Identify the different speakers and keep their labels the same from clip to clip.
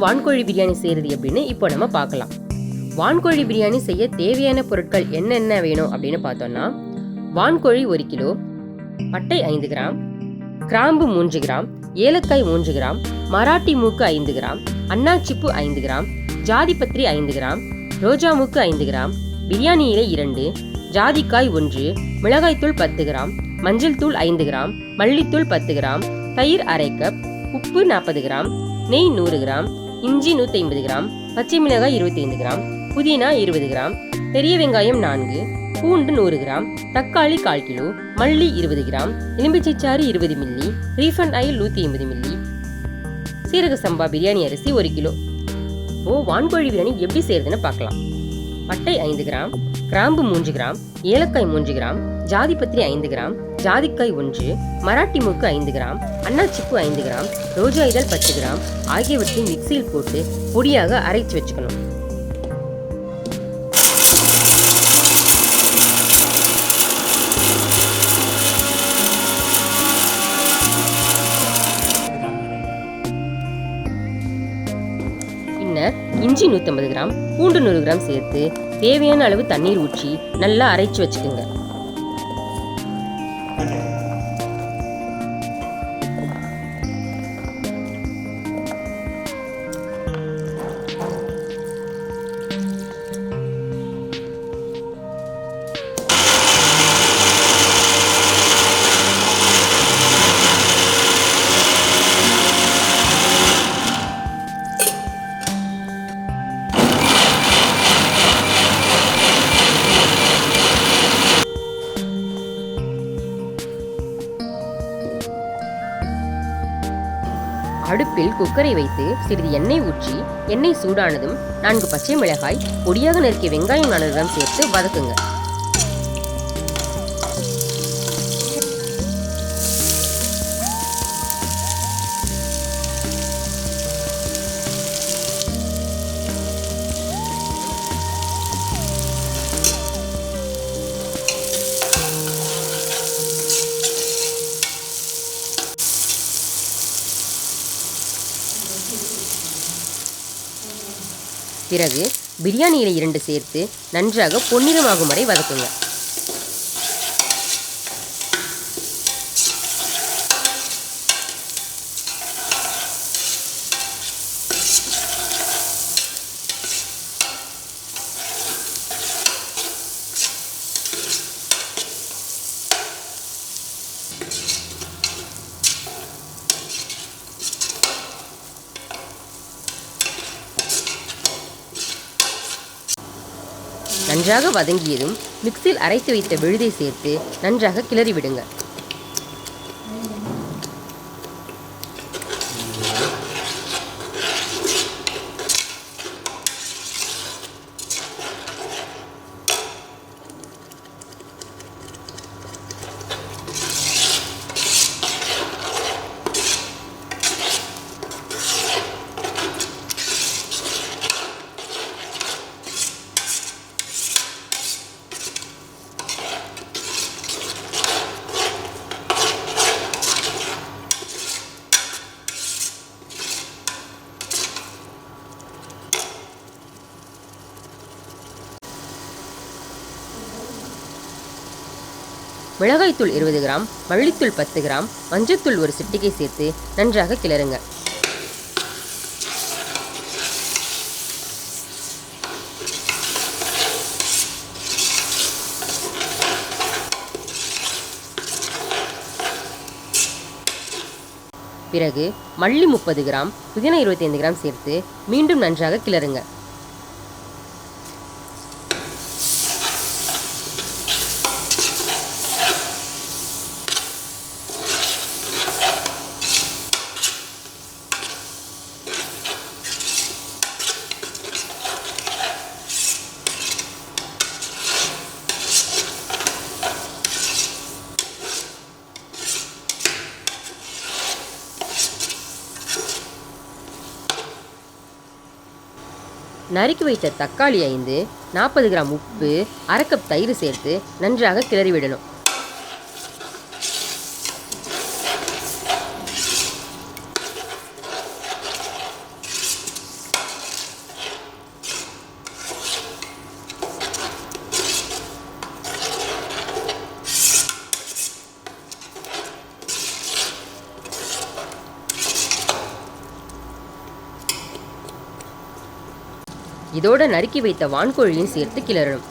Speaker 1: வான்கோழி பிரியாணி செய்கிறது அப்படின்னு இப்போ நம்ம பார்க்கலாம். வான்கோழி பிரியாணி செய்ய தேவையான பொருட்கள் என்னென்ன வேணும் அப்படின்னு பார்த்தோம்னா, வான்கோழி 1 கிலோ, பட்டை 5 கிராம், கிராம்பு 3 கிராம், ஏலக்காய் 3 கிராம், மராட்டி மூக்கு 5 கிராம், அன்னாச்சிப்பூ 5 கிராம், ஜாதிபத்திரி 5 கிராம், ரோஜா மூக்கு 5 கிராம், பிரியாணி இலை 2, ஜாதிக்காய் 1, மிளகாய்த்தூள் 10 கிராம், மஞ்சள் தூள் 5 கிராம், மல்லித்தூள் 10 கிராம், தயிர் அரை கப், உப்பு 40 கிராம், நெய் 100 கிராம், இஞ்சி 150 கிராம், பச்சை மிளகாய் 25 கிராம், புதினா 20 கிராம், பெரிய வெங்காயம் 4, பூண்டு 100 கிராம், தக்காளி 1/4 கிலோ, மல்லி 20 கிராம், எலும்பிச்சைச்சாறு 20 milli, refined oil 150 milli, Seeraga Samba biryani அரிசி 1 கிலோ. வான்கோழி பிரியாணி எப்படி செய்யறதுன்னு பார்க்கலாம். பட்டை 5 கிராம், கிராம்பு 3 கிராம், ஏலக்காய் 3 கிராம், ஜாதிபத்திரி 5 கிராம், ஜாதிக்காய் 1, மராட்டி மூக்கு 5 கிராம், அன்னாச்சிப்பூ 5 கிராம், ரோஜா இதழ் 10 கிராம் ஆகியவற்றை மிக்சியில் போட்டு பொடியாக அரைச்சு வச்சுக்கணும். பின்னர் இஞ்சி 150 கிராம், பூண்டு 100 கிராம் சேர்த்து தேவையான அளவு தண்ணீர் ஊற்றி நல்லா அரைச்சு வச்சுக்கோங்க. அடுப்பில் குக்கரை வைத்து சிறிது எண்ணெய் ஊற்றி எண்ணெய் சூடானதும் 4 பச்சை மிளகாய், பொடியாக நறுக்கிய வெங்காயம் 4 கிராம் சேர்த்து வதக்குங்க. பிறகு பிரியாணி இலை 2 சேர்த்து நன்றாக பொன்னிறமாகும் வரை வதக்குங்க. நன்றாக வதங்கியதும் மிக்சியில் அரைத்து வைத்த விழுதை சேர்த்து நன்றாக கிளறி விடுங்க. மிளகாய்த்தூள் 20 கிராம், மல்லித்தூள் 10 கிராம், மஞ்சத்தூள் 1 சிட்டிகை சேர்த்து நன்றாக கிளறுங்க. பிறகு மல்லி 30 கிராம், புதினா 25 கிராம் சேர்த்து மீண்டும் நன்றாக கிளறுங்க. நறுக்கி வைத்த தக்காளி 5, 40 கிராம் உப்பு, அரை கப் தயிர் சேர்த்து நன்றாக கிளறி விடணும். இதோட நறுக்கி வைத்த வான்கோழியும் சேர்த்து கிளறணும்.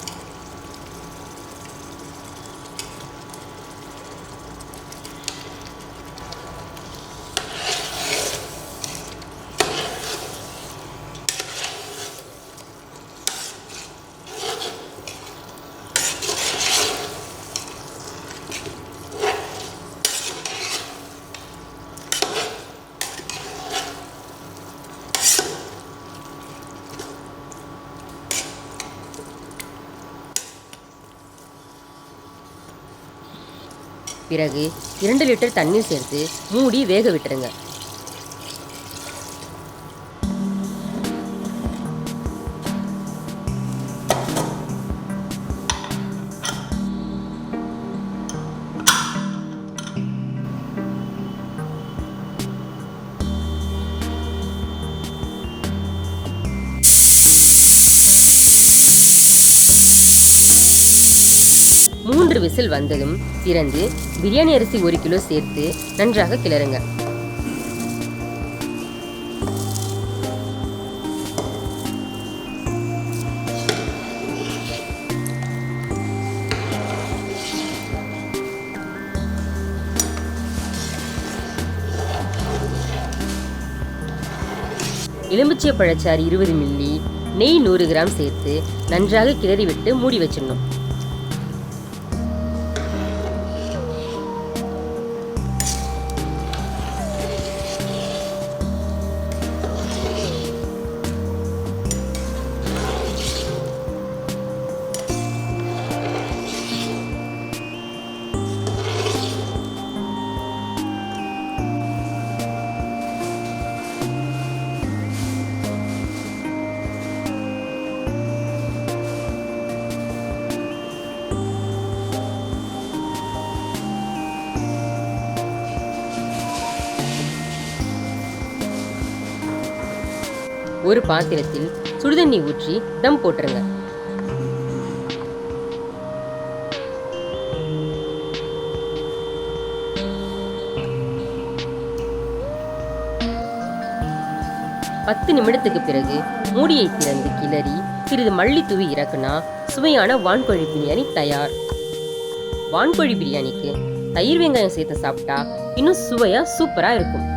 Speaker 1: பிறகு 2 லிட்டர் தண்ணீர் சேர்த்து மூடி வேக விட்டுருங்க. மூன்று விசில் வந்ததும் திறந்து பிரியாணி அரிசி 1 கிலோ சேர்த்து நன்றாக கிளறுங்க. எலுமிச்சை பழச்சாறு 20 மில்லி, நெய் 100 கிராம் சேர்த்து நன்றாக கிளறிவிட்டு மூடி வச்சிடணும். ஒரு பாத்திரத்தில் சுடுதண்ணி ஊற்றி தம் போட்டுருங்க. பத்து நிமிடத்துக்கு பிறகு மூடியை திறந்து கிளறி சிறிது மல்லி தூவி இறக்குனா சுவையான வான்கோழி பிரியாணி தயார். வான்கோழி பிரியாணிக்கு தயிர் வெங்காயம் சேர்த்து சாப்பிட்டா இன்னும் சுவையா சூப்பரா இருக்கும்.